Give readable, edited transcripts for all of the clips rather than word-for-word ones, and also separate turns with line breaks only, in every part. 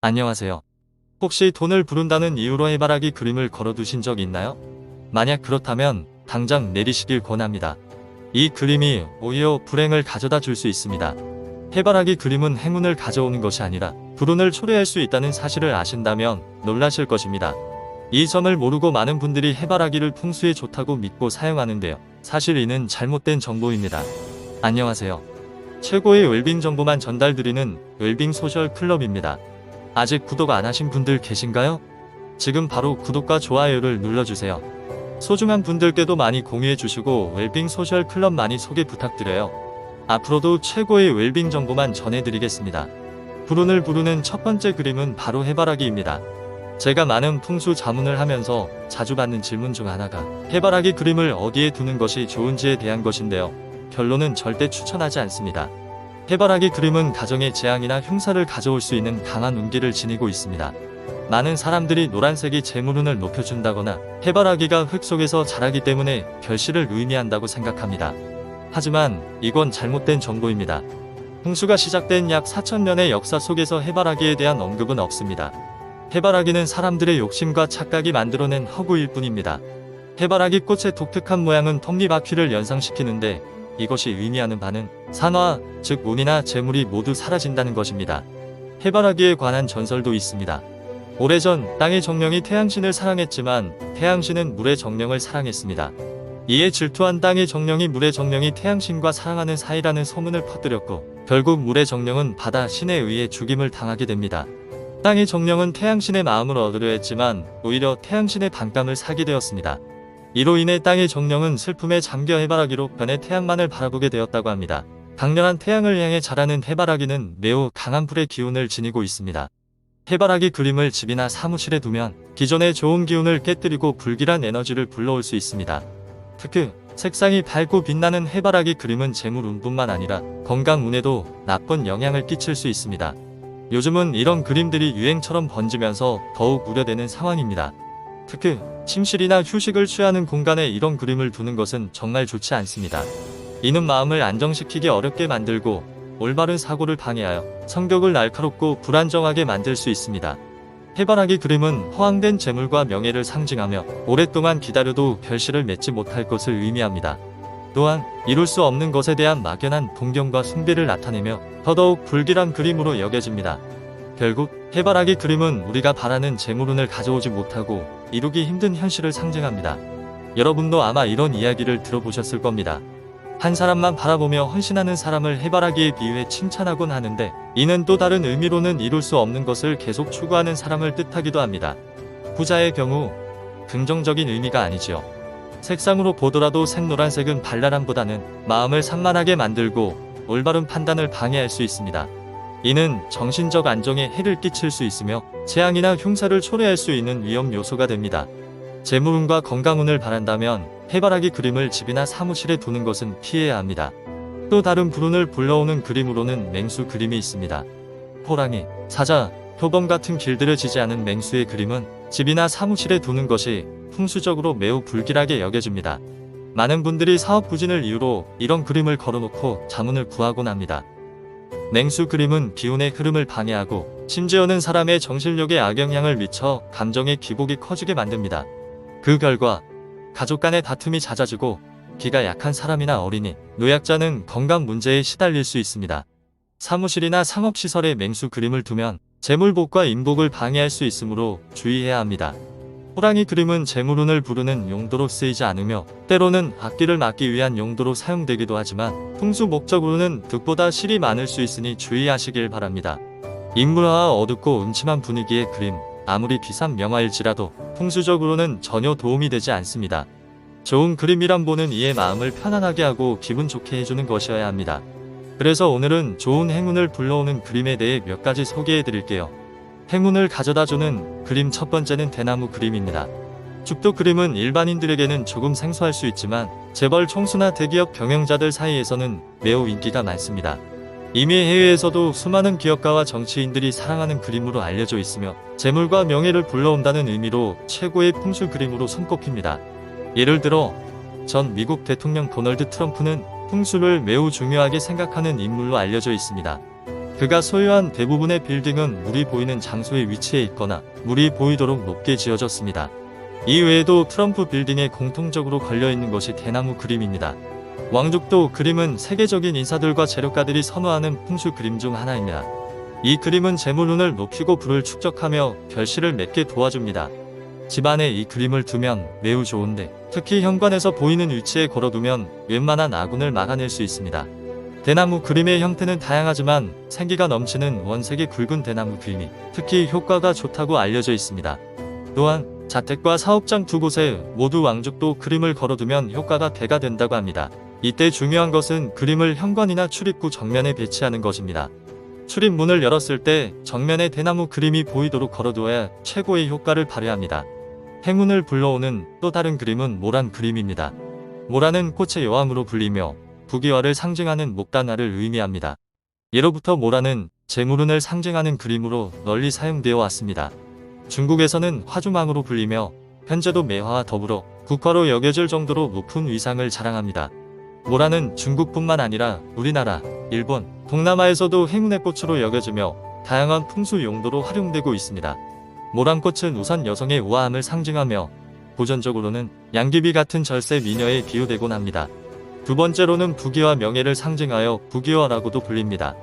안녕하세요. 혹시 돈을 부른다는 이유로 해바라기 그림을 걸어두신 적 있나요? 만약 그렇다면 당장 내리시길 권합니다. 이 그림이 오히려 불행을 가져다 줄 수 있습니다. 해바라기 그림은 행운을 가져오는 것이 아니라 불운을 초래할 수 있다는 사실을 아신다면 놀라실 것입니다. 이 점을 모르고 많은 분들이 해바라기를 풍수에 좋다고 믿고 사용하는데요. 사실 이는 잘못된 정보입니다. 안녕하세요. 최고의 웰빙 정보만 전달드리는 웰빙 소셜 클럽입니다. 아직 구독 안 하신 분들 계신가요? 지금 바로 구독과 좋아요를 눌러주세요. 소중한 분들께도 많이 공유해 주시고 웰빙 소셜 클럽 많이 소개 부탁드려요. 앞으로도 최고의 웰빙 정보만 전해드리겠습니다. 불운을 부르는 첫 번째 그림은 바로 해바라기입니다. 제가 많은 풍수 자문을 하면서 자주 받는 질문 중 하나가 해바라기 그림을 어디에 두는 것이 좋은지에 대한 것인데요. 결론은 절대 추천하지 않습니다. 해바라기 그림은 가정의 재앙이나 흉사를 가져올 수 있는 강한 운기를 지니고 있습니다. 많은 사람들이 노란색이 재물운을 높여준다거나 해바라기가 흙 속에서 자라기 때문에 결실을 의미한다고 생각합니다. 하지만 이건 잘못된 정보입니다. 풍수가 시작된 약 4000년의 역사 속에서 해바라기에 대한 언급은 없습니다. 해바라기는 사람들의 욕심과 착각이 만들어낸 허구일 뿐입니다. 해바라기 꽃의 독특한 모양은 톱니바퀴를 연상시키는데 이것이 의미하는 바는 산화, 즉 운이나 재물이 모두 사라진다는 것입니다. 해바라기에 관한 전설도 있습니다. 오래전 땅의 정령이 태양신을 사랑했지만 태양신은 물의 정령을 사랑했습니다. 이에 질투한 땅의 정령이 물의 정령이 태양신과 사랑하는 사이라는 소문을 퍼뜨렸고 결국 물의 정령은 바다 신에 의해 죽임을 당하게 됩니다. 땅의 정령은 태양신의 마음을 얻으려 했지만 오히려 태양신의 반감을 사게 되었습니다. 이로 인해 땅의 정령은 슬픔에 잠겨 해바라기로 변해 태양만을 바라보게 되었다고 합니다. 강렬한 태양을 향해 자라는 해바라기는 매우 강한 불의 기운을 지니고 있습니다. 해바라기 그림을 집이나 사무실에 두면 기존의 좋은 기운을 깨뜨리고 불길한 에너지를 불러올 수 있습니다. 특히 색상이 밝고 빛나는 해바라기 그림은 재물운뿐만 아니라 건강운에도 나쁜 영향을 끼칠 수 있습니다. 요즘은 이런 그림들이 유행처럼 번지면서 더욱 우려되는 상황입니다. 특히 침실이나 휴식을 취하는 공간에 이런 그림을 두는 것은 정말 좋지 않습니다. 이는 마음을 안정시키기 어렵게 만들고 올바른 사고를 방해하여 성격을 날카롭고 불안정하게 만들 수 있습니다. 해바라기 그림은 허황된 재물과 명예를 상징하며 오랫동안 기다려도 결실을 맺지 못할 것을 의미합니다. 또한 이룰 수 없는 것에 대한 막연한 동경과 숭배를 나타내며 더더욱 불길한 그림으로 여겨집니다. 결국 해바라기 그림은 우리가 바라는 재물운을 가져오지 못하고 이루기 힘든 현실을 상징합니다. 여러분도 아마 이런 이야기를 들어보셨을 겁니다. 한 사람만 바라보며 헌신하는 사람을 해바라기에 비유해 칭찬하곤 하는데 이는 또 다른 의미로는 이룰 수 없는 것을 계속 추구하는 사람을 뜻하기도 합니다. 부자의 경우 긍정적인 의미가 아니지요. 색상으로 보더라도 색노란색은 발랄함보다는 마음을 산만하게 만들고 올바른 판단을 방해할 수 있습니다. 이는 정신적 안정에 해를 끼칠 수 있으며 재앙이나 흉사를 초래할 수 있는 위험 요소가 됩니다. 재물운과 건강운을 바란다면 해바라기 그림을 집이나 사무실에 두는 것은 피해야 합니다. 또 다른 불운을 불러오는 그림으로는 맹수 그림이 있습니다. 호랑이, 사자, 표범 같은 길들여지지 않은 맹수의 그림은 집이나 사무실에 두는 것이 풍수적으로 매우 불길하게 여겨집니다. 많은 분들이 사업 부진을 이유로 이런 그림을 걸어놓고 자문을 구하곤 합니다. 맹수 그림은 기운의 흐름을 방해하고 심지어는 사람의 정신력에 악영향을 미쳐 감정의 기복이 커지게 만듭니다. 그 결과 가족 간의 다툼이 잦아지고 기가 약한 사람이나 어린이, 노약자는 건강 문제에 시달릴 수 있습니다. 사무실이나 상업시설에 맹수 그림을 두면 재물복과 인복을 방해할 수 있으므로 주의해야 합니다. 호랑이 그림은 재물운을 부르는 용도로 쓰이지 않으며 때로는 악기를 막기 위한 용도로 사용되기도 하지만 풍수 목적으로는 득보다 실이 많을 수 있으니 주의하시길 바랍니다. 인물화와 어둡고 음침한 분위기의 그림, 아무리 비싼 명화일지라도 풍수적으로는 전혀 도움이 되지 않습니다. 좋은 그림이란 보는 이의 마음을 편안하게 하고 기분 좋게 해주는 것이어야 합니다. 그래서 오늘은 좋은 행운을 불러오는 그림에 대해 몇 가지 소개해 드릴게요. 행운을 가져다주는 그림 첫 번째는 대나무 그림입니다. 죽도 그림은 일반인들에게는 조금 생소할 수 있지만 재벌 총수나 대기업 경영자들 사이에서는 매우 인기가 많습니다. 이미 해외에서도 수많은 기업가와 정치인들이 사랑하는 그림으로 알려져 있으며 재물과 명예를 불러온다는 의미로 최고의 풍수 그림으로 손꼽힙니다. 예를 들어 전 미국 대통령 도널드 트럼프는 풍수를 매우 중요하게 생각하는 인물로 알려져 있습니다. 그가 소유한 대부분의 빌딩은 물이 보이는 장소에 위치해 있거나 물이 보이도록 높게 지어졌습니다. 이 외에도 트럼프 빌딩에 공통적으로 걸려있는 것이 대나무 그림입니다. 왕족도 그림은 세계적인 인사들과 재력가들이 선호하는 풍수 그림 중 하나입니다. 이 그림은 재물운을 높이고 불을 축적하며 결실을 맺게 도와줍니다. 집안에 이 그림을 두면 매우 좋은데 특히 현관에서 보이는 위치에 걸어두면 웬만한 아군을 막아낼 수 있습니다. 대나무 그림의 형태는 다양하지만 생기가 넘치는 원색의 굵은 대나무 그림이 특히 효과가 좋다고 알려져 있습니다. 또한 자택과 사업장 두 곳에 모두 왕족도 그림을 걸어두면 효과가 배가 된다고 합니다. 이때 중요한 것은 그림을 현관이나 출입구 정면에 배치하는 것입니다. 출입문을 열었을 때 정면에 대나무 그림이 보이도록 걸어두어야 최고의 효과를 발휘합니다. 행운을 불러오는 또 다른 그림은 모란 그림입니다. 모란은 꽃의 여왕으로 불리며 부귀화를 상징하는 목단화를 의미합니다. 예로부터 모란은 재물운을 상징하는 그림으로 널리 사용되어 왔습니다. 중국에서는 화주망으로 불리며 현재도 매화와 더불어 국화로 여겨질 정도로 높은 위상을 자랑합니다. 모란은 중국뿐만 아니라 우리나라, 일본, 동남아에서도 행운의 꽃으로 여겨지며 다양한 풍수 용도로 활용되고 있습니다. 모란꽃은 우선 여성의 우아함을 상징하며 고전적으로는 양귀비 같은 절세 미녀에 비유되곤 합니다. 두 번째로는 부귀와 명예를 상징하여 부귀화라고도 불립니다.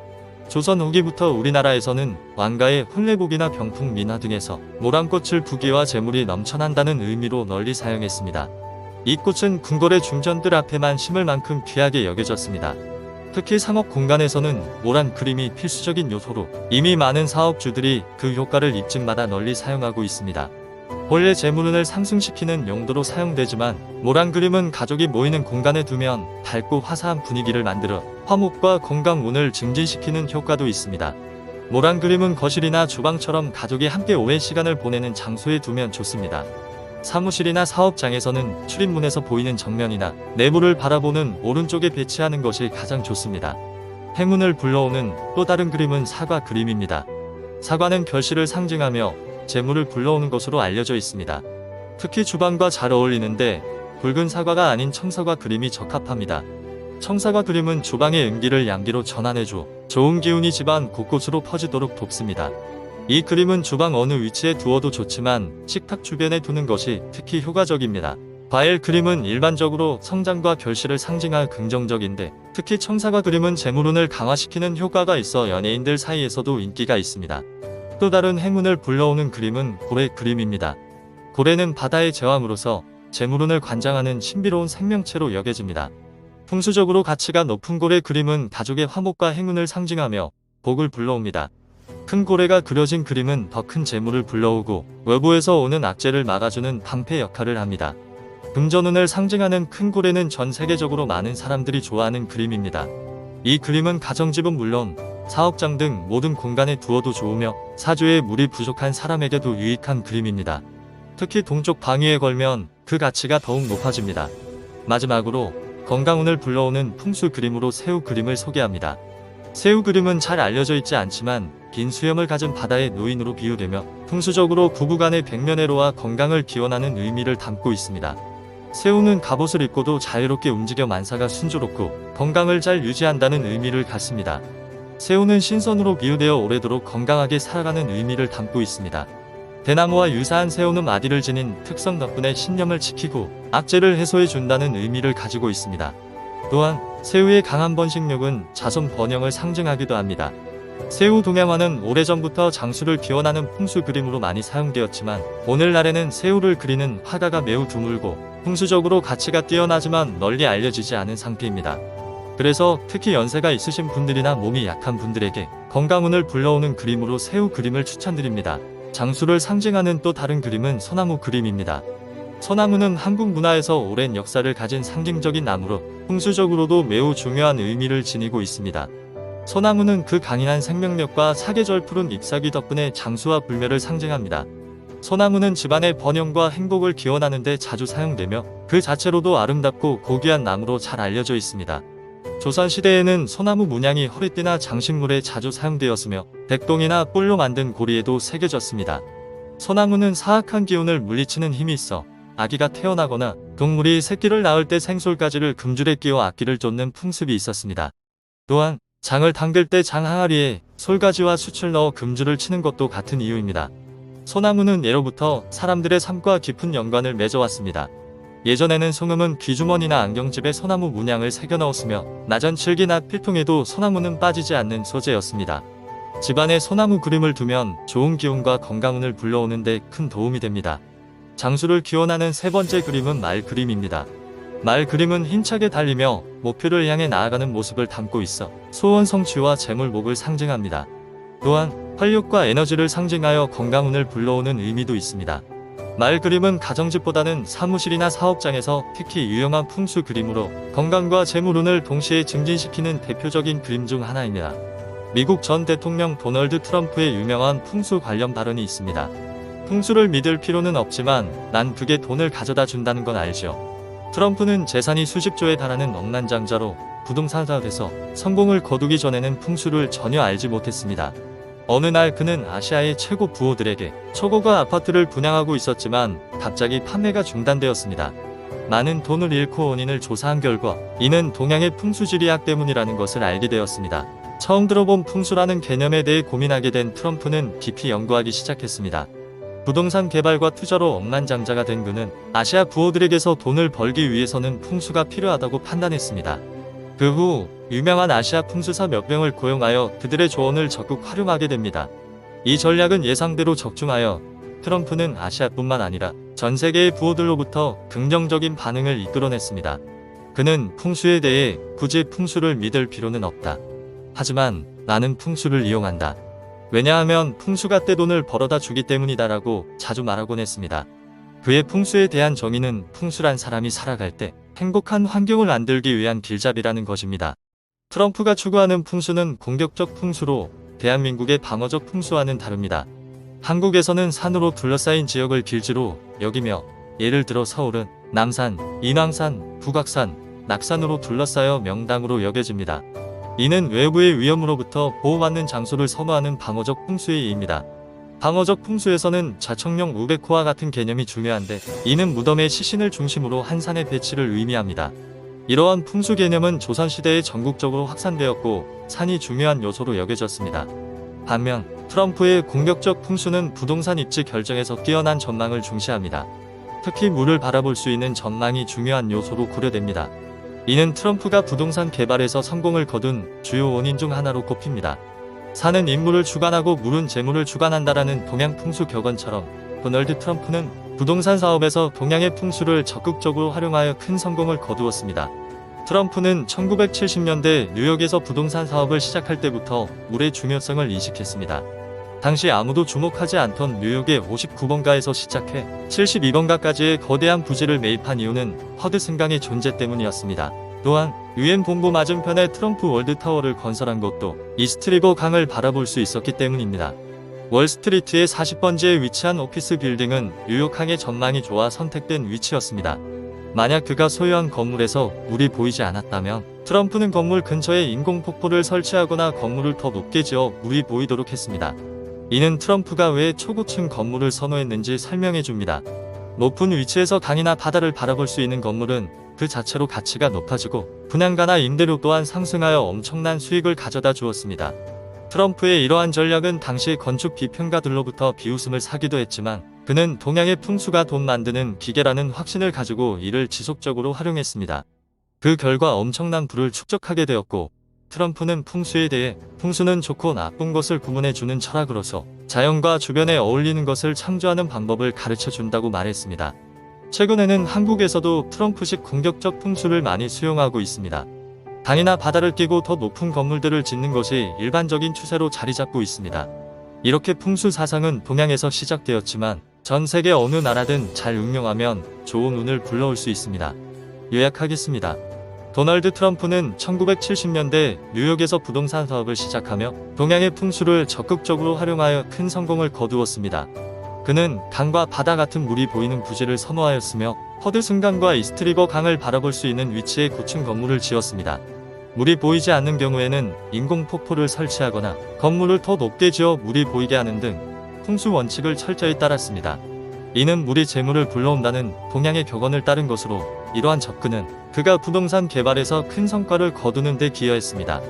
조선 후기부터 우리나라에서는 왕가의 혼례복이나 병풍 민화 등에서 모란꽃을 부귀와 재물이 넘쳐난다는 의미로 널리 사용했습니다. 이 꽃은 궁궐의 중전들 앞에만 심을 만큼 귀하게 여겨졌습니다. 특히 상업 공간에서는 모란 그림이 필수적인 요소로 이미 많은 사업주들이 그 효과를 입증받아 널리 사용하고 있습니다. 본래 재물운을 상승시키는 용도로 사용되지만 모란 그림은 가족이 모이는 공간에 두면 밝고 화사한 분위기를 만들어 화목과 건강운을 증진시키는 효과도 있습니다. 모란 그림은 거실이나 주방처럼 가족이 함께 오랜 시간을 보내는 장소에 두면 좋습니다. 사무실이나 사업장에서는 출입문에서 보이는 정면이나 내부를 바라보는 오른쪽에 배치하는 것이 가장 좋습니다. 행운을 불러오는 또 다른 그림은 사과 그림입니다. 사과는 결실을 상징하며 재물을 불러오는 것으로 알려져 있습니다. 특히 주방과 잘 어울리는데 붉은 사과가 아닌 청사과 그림이 적합합니다. 청사과 그림은 주방의 음기를 양기로 전환해줘 좋은 기운이 집안 곳곳으로 퍼지도록 돕습니다. 이 그림은 주방 어느 위치에 두어도 좋지만 식탁 주변에 두는 것이 특히 효과적입니다. 과일 그림은 일반적으로 성장과 결실을 상징할 긍정적인데 특히 청사과 그림은 재물운을 강화시키는 효과가 있어 연예인들 사이에서도 인기가 있습니다. 또 다른 행운을 불러오는 그림은 고래 그림입니다. 고래는 바다의 제왕으로서 재물운을 관장하는 신비로운 생명체로 여겨집니다. 풍수적으로 가치가 높은 고래 그림은 가족의 화목과 행운을 상징하며 복을 불러옵니다. 큰 고래가 그려진 그림은 더 큰 재물을 불러오고 외부에서 오는 악재를 막아주는 방패 역할을 합니다. 금전운을 상징하는 큰 고래는 전 세계적으로 많은 사람들이 좋아하는 그림입니다. 이 그림은 가정집은 물론 사업장 등 모든 공간에 두어도 좋으며 사주에 물이 부족한 사람에게도 유익한 그림입니다. 특히 동쪽 방위에 걸면 그 가치가 더욱 높아집니다. 마지막으로 건강운을 불러오는 풍수 그림으로 새우 그림을 소개합니다. 새우 그림은 잘 알려져 있지 않지만 긴 수염을 가진 바다의 노인으로 비유되며 풍수적으로 부부간의 백면애로와 건강을 기원하는 의미를 담고 있습니다. 새우는 갑옷을 입고도 자유롭게 움직여 만사가 순조롭고 건강을 잘 유지한다는 의미를 갖습니다. 새우는 신선으로 비유되어 오래도록 건강하게 살아가는 의미를 담고 있습니다. 대나무와 유사한 새우는 마디를 지닌 특성 덕분에 신념을 지키고 악재를 해소해 준다는 의미를 가지고 있습니다. 또한 새우의 강한 번식력은 자손 번영을 상징하기도 합니다. 새우 동양화는 오래전부터 장수를 기원하는 풍수 그림으로 많이 사용되었지만 오늘날에는 새우를 그리는 화가가 매우 드물고 풍수적으로 가치가 뛰어나지만 널리 알려지지 않은 상태입니다. 그래서 특히 연세가 있으신 분들이나 몸이 약한 분들에게 건강운을 불러오는 그림으로 새우 그림을 추천드립니다. 장수를 상징하는 또 다른 그림은 소나무 그림입니다. 소나무는 한국 문화에서 오랜 역사를 가진 상징적인 나무로 풍수적으로도 매우 중요한 의미를 지니고 있습니다. 소나무는 그 강인한 생명력과 사계절 푸른 잎사귀 덕분에 장수와 불멸을 상징합니다. 소나무는 집안의 번영과 행복을 기원하는 데 자주 사용되며 그 자체로도 아름답고 고귀한 나무로 잘 알려져 있습니다. 조선시대에는 소나무 문양이 허리띠나 장식물에 자주 사용되었으며 백동이나 뿔로 만든 고리에도 새겨졌습니다. 소나무는 사악한 기운을 물리치는 힘이 있어 아기가 태어나거나 동물이 새끼를 낳을 때 생솔가지를 금줄에 끼워 악기를 쫓는 풍습이 있었습니다. 또한 장을 담글 때 장 항아리에 솔가지와 숯을 넣어 금주를 치는 것도 같은 이유입니다. 소나무는 예로부터 사람들의 삶과 깊은 연관을 맺어왔습니다. 예전에는 송음은 귀주머니나 안경집에 소나무 문양을 새겨 넣었으며 나전 칠기나 필통에도 소나무는 빠지지 않는 소재였습니다. 집안에 소나무 그림을 두면 좋은 기운과 건강운을 불러오는 데 큰 도움이 됩니다. 장수를 기원하는 세 번째 그림은 말 그림입니다. 말 그림은 힘차게 달리며 목표를 향해 나아가는 모습을 담고 있어 소원 성취와 재물복을 상징합니다. 또한 활력과 에너지를 상징하여 건강운을 불러오는 의미도 있습니다. 말 그림은 가정집보다는 사무실이나 사업장에서 특히 유용한 풍수 그림으로 건강과 재물운을 동시에 증진시키는 대표적인 그림 중 하나입니다. 미국 전 대통령 도널드 트럼프의 유명한 풍수 관련 발언이 있습니다. 풍수를 믿을 필요는 없지만 난 그게 돈을 가져다 준다는 건 알죠. 트럼프는 재산이 수십조에 달하는 억만장자로 부동산 사업에서 성공을 거두기 전에는 풍수를 전혀 알지 못했습니다. 어느 날 그는 아시아의 최고 부호들에게 초고가 아파트를 분양하고 있었지만 갑자기 판매가 중단되었습니다. 많은 돈을 잃고 원인을 조사한 결과 이는 동양의 풍수지리학 때문이라는 것을 알게 되었습니다. 처음 들어본 풍수라는 개념에 대해 고민하게 된 트럼프는 깊이 연구하기 시작했습니다. 부동산 개발과 투자로 억만장자가 된 그는 아시아 부호들에게서 돈을 벌기 위해서는 풍수가 필요하다고 판단했습니다. 그 후 유명한 아시아 풍수사 몇 명을 고용하여 그들의 조언을 적극 활용하게 됩니다. 이 전략은 예상대로 적중하여 트럼프는 아시아뿐만 아니라 전 세계의 부호들로부터 긍정적인 반응을 이끌어냈습니다. 그는 풍수에 대해 굳이 풍수를 믿을 필요는 없다. 하지만 나는 풍수를 이용한다. 왜냐하면 풍수가 떼돈을 벌어다 주기 때문이다라고 자주 말하곤 했습니다. 그의 풍수에 대한 정의는 풍수란 사람이 살아갈 때 행복한 환경을 만들기 위한 길잡이라는 것입니다. 트럼프가 추구하는 풍수는 공격적 풍수로 대한민국의 방어적 풍수와는 다릅니다. 한국에서는 산으로 둘러싸인 지역을 길지로 여기며 예를 들어 서울은 남산, 인왕산, 북악산, 낙산으로 둘러싸여 명당으로 여겨집니다. 이는 외부의 위험으로부터 보호받는 장소를 선호하는 방어적 풍수의 의미입니다. 방어적 풍수에서는 자청령 우베코와 같은 개념이 중요한데 이는 무덤의 시신을 중심으로 한 산의 배치를 의미합니다. 이러한 풍수 개념은 조선시대에 전국적으로 확산되었고 산이 중요한 요소로 여겨졌습니다. 반면 트럼프의 공격적 풍수는 부동산 입지 결정에서 뛰어난 전망을 중시합니다. 특히 물을 바라볼 수 있는 전망이 중요한 요소로 고려됩니다. 이는 트럼프가 부동산 개발에서 성공을 거둔 주요 원인 중 하나로 꼽힙니다. 산은 인물을 주관하고 물은 재물을 주관한다라는 동양 풍수 격언처럼 도널드 트럼프는 부동산 사업에서 동양의 풍수를 적극적으로 활용하여 큰 성공을 거두었습니다. 트럼프는 1970년대 뉴욕에서 부동산 사업을 시작할 때부터 물의 중요성을 인식했습니다. 당시 아무도 주목하지 않던 뉴욕의 59번가에서 시작해 72번가까지의 거대한 부지를 매입한 이유는 허드슨강의 존재 때문이었습니다. 또한 유엔 본부 맞은편에 트럼프 월드타워를 건설한 것도 이스트리버 강을 바라볼 수 있었기 때문입니다. 월스트리트의 40번지에 위치한 오피스 빌딩은 뉴욕항의 전망이 좋아 선택된 위치였습니다. 만약 그가 소유한 건물에서 물이 보이지 않았다면 트럼프는 건물 근처에 인공폭포를 설치하거나 건물을 더 높게 지어 물이 보이도록 했습니다. 이는 트럼프가 왜 초고층 건물을 선호했는지 설명해 줍니다. 높은 위치에서 강이나 바다를 바라볼 수 있는 건물은 그 자체로 가치가 높아지고 분양가나 임대료 또한 상승하여 엄청난 수익을 가져다 주었습니다. 트럼프의 이러한 전략은 당시 건축 비평가들로부터 비웃음을 사기도 했지만 그는 동양의 풍수가 돈 만드는 기계라는 확신을 가지고 이를 지속적으로 활용했습니다. 그 결과 엄청난 부를 축적하게 되었고 트럼프는 풍수에 대해 풍수는 좋고 나쁜 것을 구분해주는 철학으로서 자연과 주변에 어울리는 것을 창조하는 방법을 가르쳐 준다고 말했습니다. 최근에는 한국에서도 트럼프식 공격적 풍수를 많이 수용하고 있습니다. 강이나 바다를 끼고 더 높은 건물들을 짓는 것이 일반적인 추세로 자리 잡고 있습니다. 이렇게 풍수 사상은 동양에서 시작되었지만 전 세계 어느 나라든 잘 응용하면 좋은 운을 불러올 수 있습니다. 요약하겠습니다. 도널드 트럼프는 1970년대 뉴욕에서 부동산 사업을 시작하며 동양의 풍수를 적극적으로 활용하여 큰 성공을 거두었습니다. 그는 강과 바다 같은 물이 보이는 부지를 선호하였으며 허드슨강과 이스트리버 강을 바라볼 수 있는 위치에 고층 건물을 지었습니다. 물이 보이지 않는 경우에는 인공폭포를 설치하거나 건물을 더 높게 지어 물이 보이게 하는 등 풍수 원칙을 철저히 따랐습니다. 이는 물이 재물을 불러온다는 동양의 격언을 따른 것으로 이러한 접근은 그가 부동산 개발에서 큰 성과를 거두는 데 기여했습니다.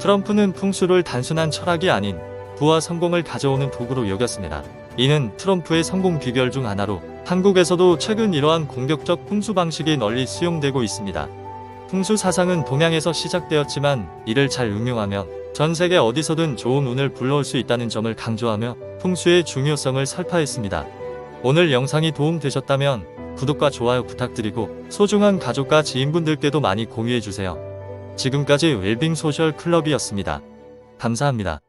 트럼프는 풍수를 단순한 철학이 아닌 부와 성공을 가져오는 도구로 여겼습니다. 이는 트럼프의 성공 비결 중 하나로 한국에서도 최근 이러한 공격적 풍수 방식이 널리 수용되고 있습니다. 풍수 사상은 동양에서 시작되었지만 이를 잘 응용하면 전 세계 어디서든 좋은 운을 불러올 수 있다는 점을 강조하며 풍수의 중요성을 설파했습니다. 오늘 영상이 도움되셨다면 구독과 좋아요 부탁드리고 소중한 가족과 지인분들께도 많이 공유해주세요. 지금까지 웰빙 소셜 클럽이었습니다. 감사합니다.